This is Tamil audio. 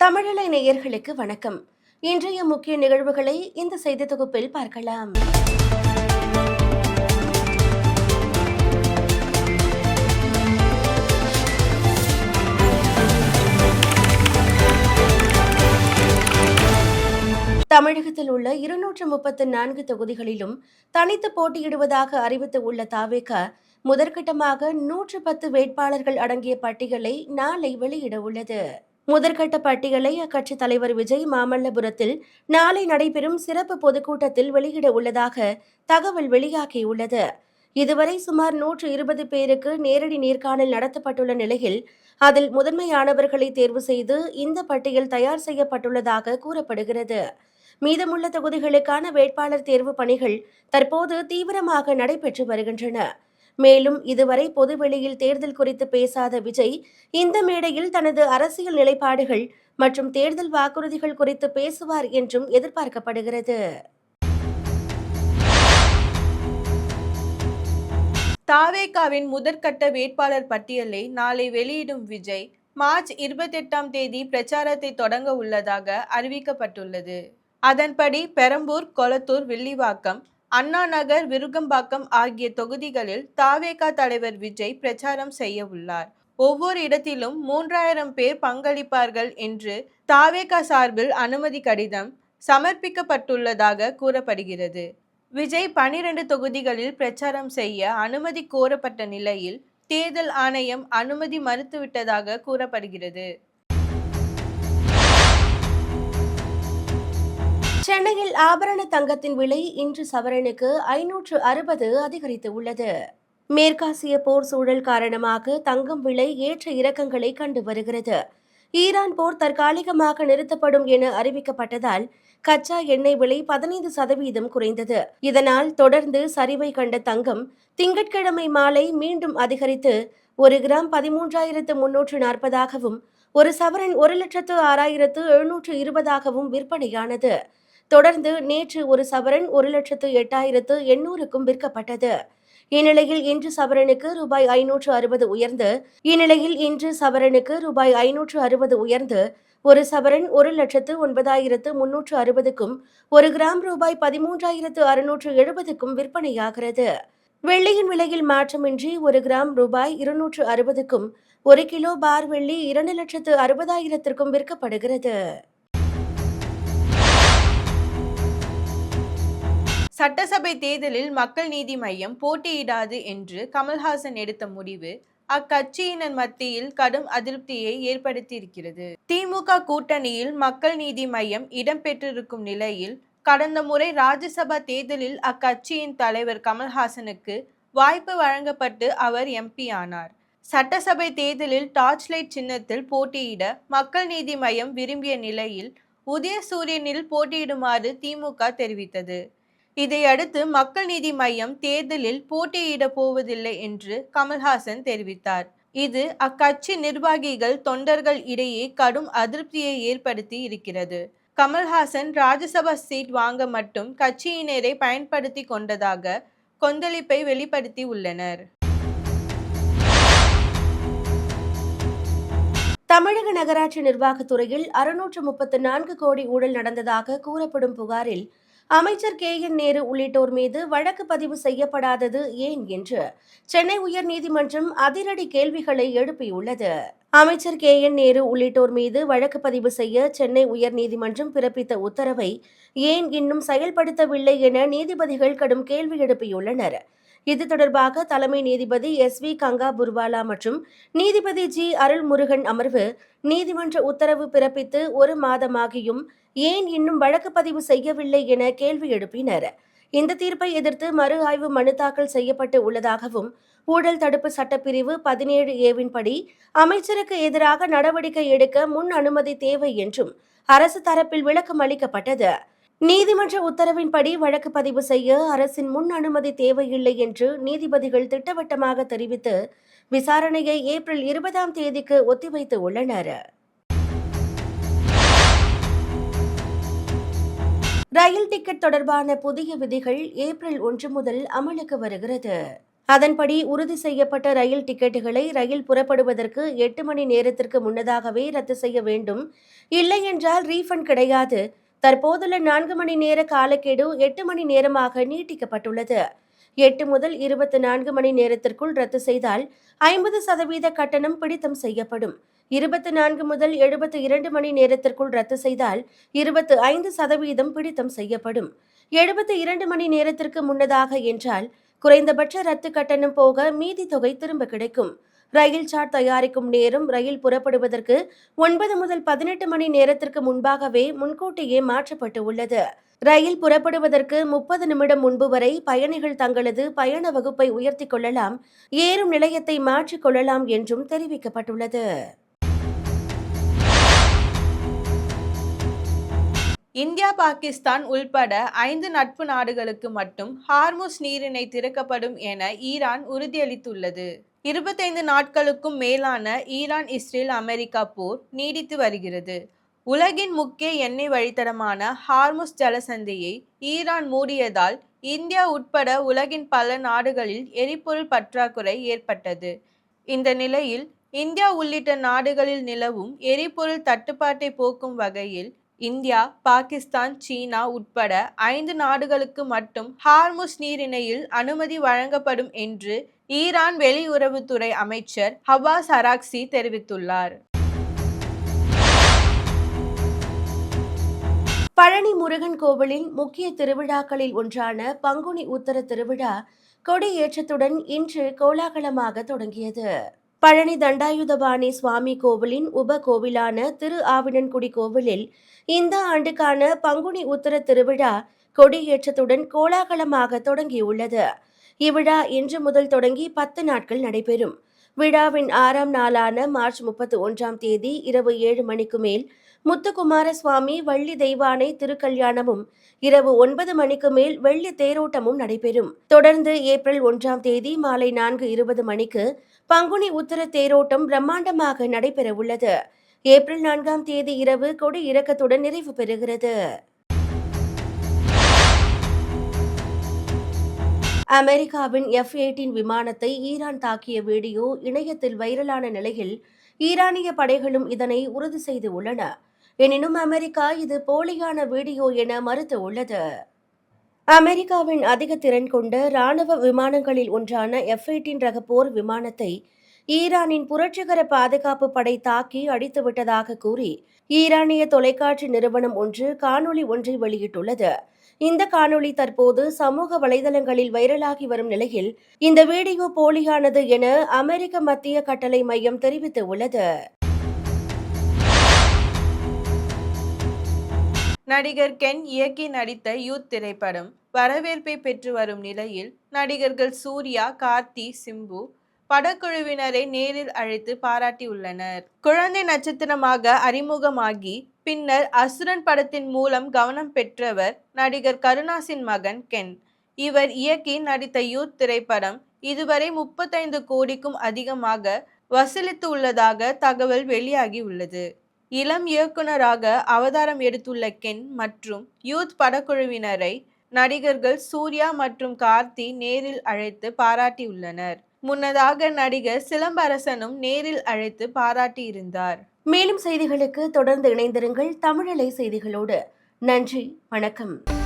தமிழலை நேயர்களுக்கு வணக்கம். இன்றைய முக்கிய நிகழ்வுகளை இந்த செய்தி தொகுப்பில் பார்க்கலாம். தமிழகத்தில் உள்ள 234 தொகுதிகளிலும் தனித்து போட்டியிடுவதாக அறிவித்து உள்ள தாவேக முதற்கட்டமாக 110 வேட்பாளர்கள் அடங்கிய பட்டியலை நாளை வெளியிட உள்ளது. முதற்கட்ட பட்டியலை அக்கட்சித் தலைவர் விஜய் மாமல்லபுரத்தில் நாளை நடைபெறும் சிறப்பு பொதுக்கூட்டத்தில் வெளியிட உள்ளதாக தகவல் வெளியாகியுள்ளது. இதுவரை சுமார் 120 பேருக்கு நேரடி நேர்காணல் நடத்தப்பட்டுள்ள நிலையில் அதில் முதன்மையானவர்களை தேர்வு செய்து இந்த பட்டியல் தயார் செய்யப்பட்டுள்ளதாக கூறப்படுகிறது. மீதமுள்ள தொகுதிகளுக்கான வேட்பாளர் தேர்வு பணிகள் தற்போது தீவிரமாக நடைபெற்று வருகின்றன. மேலும் இதுவரை பொதுவெளியில் தேர்தல் குறித்து பேசாத விஜய் இந்த மேடையில் தனது அரசியல் நிலைப்பாடுகள் மற்றும் தேர்தல் வாக்குறுதிகள் குறித்து பேசுவார் என்றும் எதிர்பார்க்கப்படுகிறது. தாவேகாவின் முதற்கட்ட வேட்பாளர் பட்டியலை நாளை வெளியிடும் விஜய் மார்ச் 28ஆம் தேதி பிரச்சாரத்தை தொடங்க உள்ளதாக அறிவிக்கப்பட்டுள்ளது. அதன்படி பெரம்பூர், கொளத்தூர், வில்லிவாக்கம், அண்ணா நகர், விருகம்பாக்கம் ஆகிய தொகுதிகளில் தாவேகா தலைவர் விஜய் பிரச்சாரம் செய்ய உள்ளார். ஒவ்வொரு இடத்திலும் 3000 பேர் பங்களிப்பார்கள் என்று தாவேகா சார்பில் அனுமதி கடிதம் சமர்ப்பிக்கப்பட்டுள்ளதாக கூறப்படுகிறது. விஜய் 12 தொகுதிகளில் பிரச்சாரம் செய்ய அனுமதி கோரப்பட்ட நிலையில் தேர்தல் ஆணையம் அனுமதி மறுத்துவிட்டதாக கூறப்படுகிறது. சென்னையில் ஆபரண தங்கத்தின் விலை இன்று சவரனுக்கு 560 அதிகரித்து உள்ளது. மேற்காசிய போர் சூழல் காரணமாக தங்கம் விலை ஏற்ற இறக்கங்களை கண்டு வருகிறது. ஈரான் போர் தற்காலிகமாக நிறுத்தப்படும் என அறிவிக்கப்பட்டதால் கச்சா எண்ணெய் விலை 15% குறைந்தது. இதனால் தொடர்ந்து சரிவை கண்ட தங்கம் திங்கட்கிழமை மாலை மீண்டும் அதிகரித்து 1 கிராம் 13,340ஆகவும் ஒரு சவரன் 1,06,720ஆகவும் விற்பனையானது. தொடர்ந்து நேற்று ஒரு சவரன் 1,08,800க்கும் விற்கப்பட்டது. இந்நிலையில் இன்று சவரனுக்கு ரூபாய் 560 உயர்ந்து ஒரு சவரன் 1,09,360க்கும் ஒரு கிராம் ரூபாய் 13,670க்கும் விற்பனையாகிறது. வெள்ளியின் விலையில் மாற்றமின்றி ஒரு கிராம் ரூபாய் 260க்கும் ஒரு கிலோ பார் வெள்ளி 2,60,000க்கும் விற்கப்படுகிறது. சட்டசபை தேர்தலில் மக்கள் நீதி மய்யம் போட்டியிடாது என்று கமல்ஹாசன் எடுத்த முடிவு அக்கட்சியினர் மத்தியில் கடும் அதிருப்தியை ஏற்படுத்தியிருக்கிறது. திமுக கூட்டணியில் மக்கள் நீதி மய்யம் இடம்பெற்றிருக்கும் நிலையில் கடந்த முறை ராஜ்யசபா தேர்தலில் அக்கட்சியின் தலைவர் கமல்ஹாசனுக்கு வாய்ப்பு வழங்கப்பட்டு அவர் எம்பி ஆனார். சட்டசபை தேர்தலில் டார்ச் லைட் சின்னத்தில் போட்டியிட மக்கள் நீதி மய்யம் விரும்பிய நிலையில் உதயசூரியனில் போட்டியிடுமாறு திமுக தெரிவித்தது. இதையடுத்து மக்கள் நீதி மய்யம் தேர்தலில் போட்டியிட போவதில்லை என்று கமல்ஹாசன் தெரிவித்தார். இது அக்கட்சி நிர்வாகிகள், தொண்டர்கள் இடையே கடும் அதிருப்தியை ஏற்படுத்தி இருக்கிறது. கமல்ஹாசன் ராஜ்யசபா சீட் வாங்க மட்டும் கட்சியினரை பயன்படுத்தி கொண்டதாக கொந்தளிப்பை வெளிப்படுத்தி உள்ளனர். தமிழக நகராட்சி நிர்வாகத்துறையில் 634 கோடி ஊழல் நடந்ததாக கூறப்படும் புகாரில் அமைச்சர் KN நேரு உள்ளிட்டோர் மீது வழக்கு பதிவு செய்யப்படாதது ஏன் என்று சென்னை உயர்நீதிமன்றம் அதிரடி கேள்விகளை எழுப்பியுள்ளது. அமைச்சர் KN நேரு உள்ளிட்டோர் மீது வழக்கு பதிவு செய்ய சென்னை உயர்நீதிமன்றம் பிறப்பித்த உத்தரவை ஏன் இன்னும் செயல்படுத்தவில்லை என நீதிபதிகள் கடும் கேள்வி எழுப்பியுள்ளனர். இது தொடர்பாக தலைமை நீதிபதி SV கங்கா புர்வாலா மற்றும் நீதிபதி G அருள்முருகன் அமர்வு நீதிமன்ற உத்தரவு பிறப்பித்து 1 மாதமாகியும் ஏன் இன்னும் வழக்கு பதிவு செய்யவில்லை என கேள்வி எழுப்பினர். இந்த தீர்ப்பை எதிர்த்து மறு ஆய்வு மனு தாக்கல் செய்யப்பட்டு உள்ளதாகவும் ஊழல் தடுப்பு சட்டப்பிரிவு 17A படி அமைச்சருக்கு எதிராக நடவடிக்கை எடுக்க முன் அனுமதி தேவை என்றும் அரசு தரப்பில் விளக்கம் அளிக்கப்பட்டது. நீதிமன்ற உத்தரவின்படி வழக்கு பதிவு செய்ய அரசின் முன் அனுமதி தேவையில்லை என்று நீதிபதிகள் திட்டவட்டமாக தெரிவித்து விசாரணையை ஏப்ரல் 20ஆம் தேதிக்கு ஒத்திவைத்து உள்ளனர். ரயில் டிக்கெட் தொடர்பான புதிய விதிகள் ஏப்ரல் 1 முதல் அமலுக்கு வருகிறது. அதன்படி உறுதி செய்யப்பட்ட ரயில் டிக்கெட்டுகளை ரயில் புறப்படுவதற்கு 8 மணி நேரத்திற்கு முன்னதாகவே ரத்து செய்ய வேண்டும். இல்லையென்றால் ரீஃபண்ட் கிடையாது. தற்போதுள்ள 4 மணி நேர காலக்கெடு 8 மணி நேரமாக நீட்டிக்கப்பட்டுள்ளது. 8 முதல் 24 மணி நேரத்திற்குள் ரத்து செய்தால் 50% கட்டணம் பிடித்தம் செய்யப்படும். 24 முதல் 72 மணி நேரத்திற்குள் ரத்து செய்தால் 25% பிடித்தம் செய்யப்படும். 72 மணி நேரத்திற்கு முன்னதாக என்றால் குறைந்தபட்ச ரத்து கட்டணம் போக மீதி தொகை திரும்ப கிடைக்கும். ரயில் சார்ட் தயாரிக்கும் நேரம் ரயில் புறப்படுவதற்கு 9 முதல் 18 மணி நேரத்திற்கு முன்பாகவே முன்கூட்டியே மாற்றப்பட்டு உள்ளது. ரயில் புறப்படுவதற்கு 30 நிமிடம் முன்பு வரை பயணிகள் தங்களது பயண வகுப்பை உயர்த்திக் கொள்ளலாம், ஏறும் நிலையத்தை மாற்றிக் கொள்ளலாம் என்றும் தெரிவிக்கப்பட்டுள்ளது. இந்தியா, பாகிஸ்தான் உள்பட 5 நட்பு நாடுகளுக்கு மட்டும் ஹார்முஸ் நீரிணை திறக்கப்படும் என ஈரான் உறுதியளித்துள்ளது. 25 நாட்களுக்கும் மேலான ஈரான் இஸ்ரேல் அமெரிக்கா போர் நீடித்து வருகிறது. உலகின் முக்கிய எண்ணெய் வழித்தடமான ஹார்முஸ் ஜலசந்தியை ஈரான் மூடியதால் இந்தியா உட்பட உலகின் பல நாடுகளில் எரிபொருள் பற்றாக்குறை ஏற்பட்டது. இந்த நிலையில் இந்தியா உள்ளிட்ட நாடுகளில் நிலவும் எரிபொருள் தட்டுப்பாட்டை போக்கும் வகையில் இந்தியா, பாகிஸ்தான், சீனா உட்பட 5 நாடுகளுக்கு மட்டும் ஹார்முஸ் நீரிணையில் அனுமதி வழங்கப்படும் என்று ஈரான் வெளியுறவுத்துறை அமைச்சர் அப்பாஸ் அராக்சி தெரிவித்துள்ளார். பழனி முருகன் கோவிலின் முக்கிய திருவிழாக்களில் ஒன்றான பங்குனி உத்தர திருவிழா கொடியேற்றத்துடன் இன்று கோலாகலமாக தொடங்கியது. பழனி தண்டாயுதபாணி சுவாமி கோவிலின் உப கோவிலான திரு ஆவினன்குடி கோவிலில் இந்த ஆண்டுக்கான பங்குனி உத்தர திருவிழா கொடியேற்றத்துடன் கோலாகலமாக தொடங்கியுள்ளது. இவ்விழா இன்று முதல் தொடங்கி 10 நாட்கள் நடைபெறும். விழாவின் 6ஆம் நாளான மார்ச் 31ஆம் தேதி இரவு 7 மணிக்கு மேல் முத்துக்குமார சுவாமி வள்ளி தெய்வானை திருக்கல்யாணமும், இரவு 9 மணிக்கு மேல் வெள்ளி தேரோட்டமும் நடைபெறும். தொடர்ந்து ஏப்ரல் 1ஆம் தேதி மாலை 4:20 மணிக்கு பங்குனி உத்தர தேரோட்டம் பிரம்மாண்டமாக நடைபெறவுள்ளது. ஏப்ரல் 4ஆம் தேதி இரவு கொடி இறக்கத்துடன் நிறைவு பெறுகிறது. அமெரிக்காவின் F-18 விமானத்தை ஈரான் தாக்கிய வீடியோ இணையத்தில் வைரலான நிலையில் ஈரானிய படைகளும் இதனை உறுதி செய்து உள்ளன. எனினும் அமெரிக்கா இது போலியான வீடியோ என மறுத்து உள்ளது. அமெரிக்காவின் அதிக திறன் கொண்ட ராணுவ விமானங்களில் ஒன்றான F-18 ரக போர் விமானத்தை ஈரானின் புரட்சிகர பாதுகாப்பு படை தாக்கி அடித்துவிட்டதாக கூறி ஈரானிய தொலைக்காட்சி நிறுவனம் ஒன்று காணொளி ஒன்றை வெளியிட்டுள்ளது. இந்த காணொளி தற்போது சமூக வலைதளங்களில் வைரலாகி வரும் நிலையில் இந்த வீடியோ போலியானது என அமெரிக்க மத்திய கட்டளை மையம் தெரிவித்துள்ளது. நடிகர் கென் இயக்கி நடித்த யூத் திரைப்படம் வரவேற்பை பெற்று வரும் நிலையில் நடிகர்கள் சூர்யா, கார்த்தி, சிம்பு படக்குழுவினரை நேரில் அழைத்து பாராட்டியுள்ளனர். குழந்தை நட்சத்திரமாக அறிமுகமாகி பின்னர் அசுரன் படத்தின் மூலம் கவனம் பெற்றவர் நடிகர் கருணாஸின் மகன் கென். இவர் இயக்கி நடித்த யூத் திரைப்படம் இதுவரை 35 கோடிக்கும் அதிகமாக வசூலித்து உள்ளதாக தகவல் வெளியாகி உள்ளது. இளம் இயக்குனராக அவதாரம் எடுத்துள்ள கென் மற்றும் யூத் படக்குழுவினரை நடிகர்கள் சூர்யா மற்றும் கார்த்தி நேரில் அழைத்து பாராட்டியுள்ளனர். முன்னதாக நடிகர் சிலம்பரசனும் நேரில் அழைத்து பாராட்டியிருந்தார். மேலும் செய்திகளுக்கு தொடர்ந்து இணைந்திருங்கள் தமிழலை செய்திகளோடு. நன்றி, வணக்கம்.